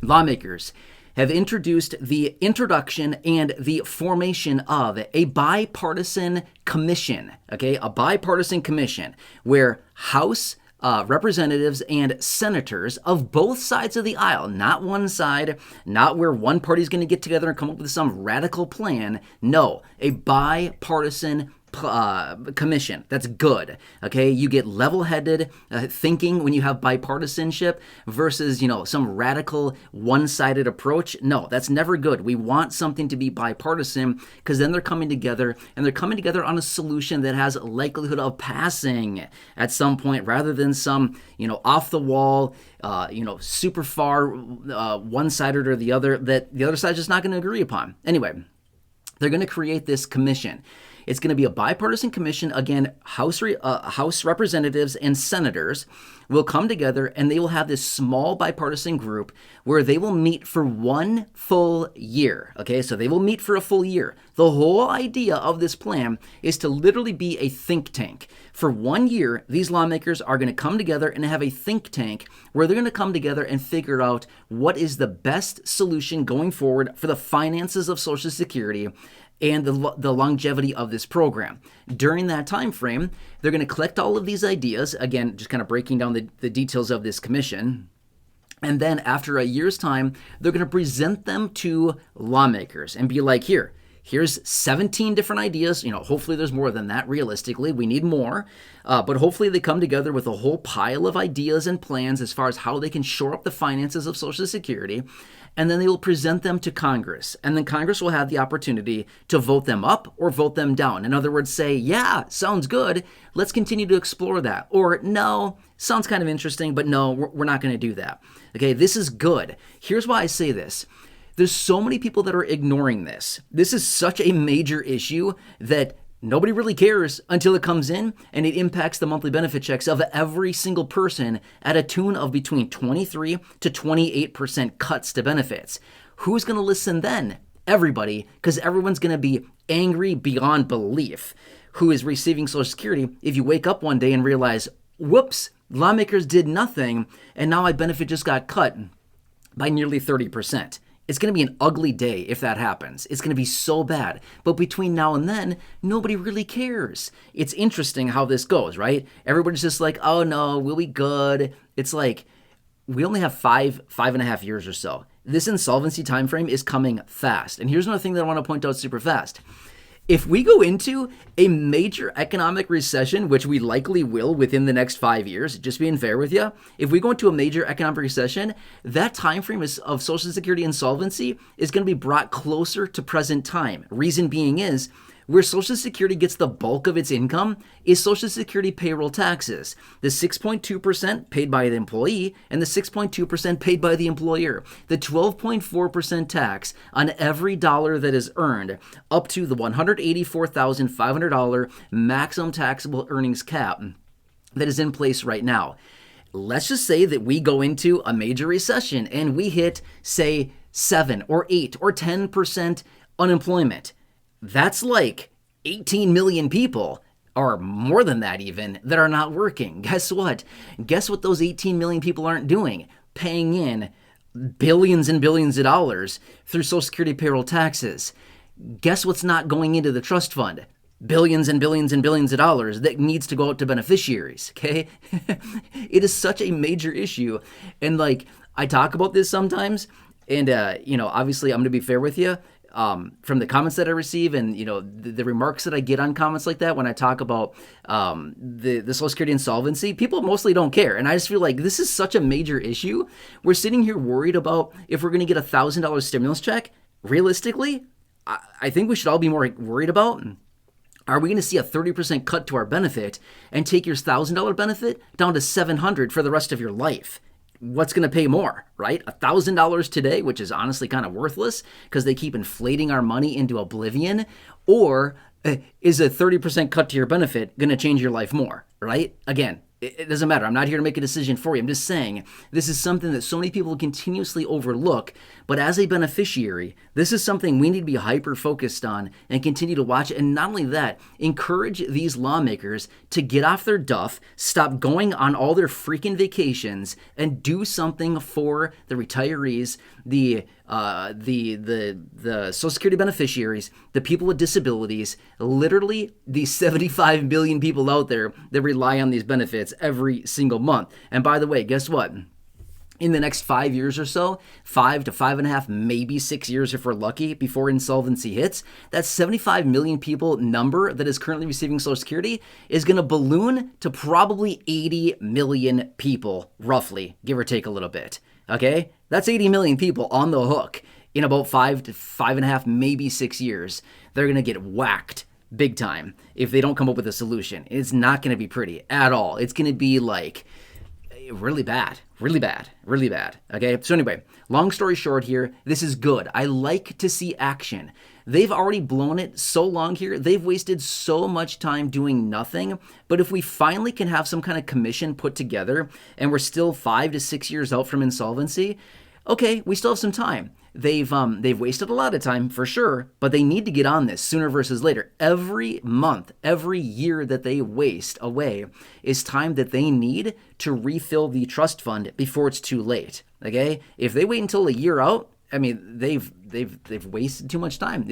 lawmakers have introduced the introduction and the formation of a bipartisan commission, okay? A bipartisan commission where House representatives and senators of both sides of the aisle, not one side, not where one party's going to get together and come up with some radical plan. No, a bipartisan commission. That's good. Okay, you get level-headed thinking when you have bipartisanship versus, some radical one-sided approach. No, that's never good. We want something to be bipartisan because then they're coming together and they're coming together on a solution that has a likelihood of passing at some point rather than some, off the wall, super far one-sided or the other that the other side's just not going to agree upon. Anyway, they're going to create this commission. It's going to be a bipartisan commission. Again, House representatives and senators will come together and they will have this small bipartisan group where they will meet for 1 full year. Okay, so they will meet for a full year. The whole idea of this plan is to literally be a think tank. For 1 year, these lawmakers are going to come together and have a think tank where they're going to come together and figure out what is the best solution going forward for the finances of Social Security and the longevity of this program. During that time frame, they're going to collect all of these ideas, again, just kind of breaking down the details of this commission. And then after a year's time, they're going to present them to lawmakers and be like, here's 17 different ideas. Hopefully there's more than that realistically. We need more. But hopefully they come together with a whole pile of ideas and plans as far as how they can shore up the finances of Social Security. And then they will present them to Congress. And then Congress will have the opportunity to vote them up or vote them down. In other words, say, yeah, sounds good. Let's continue to explore that. Or no, sounds kind of interesting, but no, we're not going to do that. Okay, this is good. Here's why I say this. There's so many people that are ignoring this. This is such a major issue that nobody really cares until it comes in and it impacts the monthly benefit checks of every single person at a tune of between 23 to 28% cuts to benefits. Who's going to listen then? Everybody, because everyone's going to be angry beyond belief who is receiving Social Security if you wake up one day and realize, whoops, lawmakers did nothing and now my benefit just got cut by nearly 30%. It's going to be an ugly day if that happens. It's going to be so bad. But between now and then, nobody really cares. It's interesting how this goes, right? Everybody's just like, oh no, we'll be good. It's like, we only have five and a half years or so. This insolvency timeframe is coming fast. And here's another thing that I want to point out super fast. If we go into a major economic recession, which we likely will within the next 5 years, just being fair with you, if we go into a major economic recession, that time frame of Social Security insolvency is going to be brought closer to present time. Reason being is, where Social Security gets the bulk of its income is Social Security payroll taxes, the 6.2% paid by the employee and the 6.2% paid by the employer, the 12.4% tax on every dollar that is earned up to the $184,500 maximum taxable earnings cap that is in place right now. Let's just say that we go into a major recession and we hit, say, 7 or 8 or 10% unemployment. That's like 18 million people, or more than that even, that are not working. Guess what? Guess what those 18 million people aren't doing? Paying in billions and billions of dollars through Social Security payroll taxes. Guess what's not going into the trust fund? Billions and billions and billions of dollars that needs to go out to beneficiaries, okay? It is such a major issue. And I talk about this sometimes, and obviously I'm going to be fair with you. From the comments that I receive and, the remarks that I get on comments like that when I talk about the Social Security insolvency, people mostly don't care. And I just feel like this is such a major issue. We're sitting here worried about if we're going to get $1,000 stimulus check. Realistically, I think we should all be more worried about, are we going to see a 30% cut to our benefit and take your $1,000 benefit down to $700 for the rest of your life? What's going to pay more, right? $1,000 today, which is honestly kind of worthless because they keep inflating our money into oblivion, or is a 30% cut to your benefit going to change your life more, right? Again, It doesn't matter. I'm not here to make a decision for you. I'm just saying this is something that so many people continuously overlook. But as a beneficiary, this is something we need to be hyper focused on and continue to watch. And not only that, encourage these lawmakers to get off their duff, stop going on all their freaking vacations, and do something for the retirees, the Social Security beneficiaries, the people with disabilities, literally the 75 million people out there that rely on these benefits every single month. And by the way, guess what? In the next 5 years or so, 5 to 5.5, maybe 6 years if we're lucky, before insolvency hits, that 75 million people number that is currently receiving Social Security is going to balloon to probably 80 million people, roughly, give or take a little bit. Okay? That's 80 million people on the hook in about 5 to 5.5, maybe 6 years. They're going to get whacked big time if they don't come up with a solution. It's not going to be pretty at all. It's going to be like really bad. Okay, so anyway, long story short here, this is good. I like to see action. They've already blown it so long here. They've wasted so much time doing nothing. But if we finally can have some kind of commission put together and we're still 5 to 6 years out from insolvency, okay, we still have some time. They've wasted a lot of time for sure, but they need to get on this sooner versus later. Every month, every year that they waste away is time that they need to refill the trust fund before it's too late. Okay, if they wait until a year out, I mean, they've wasted too much time.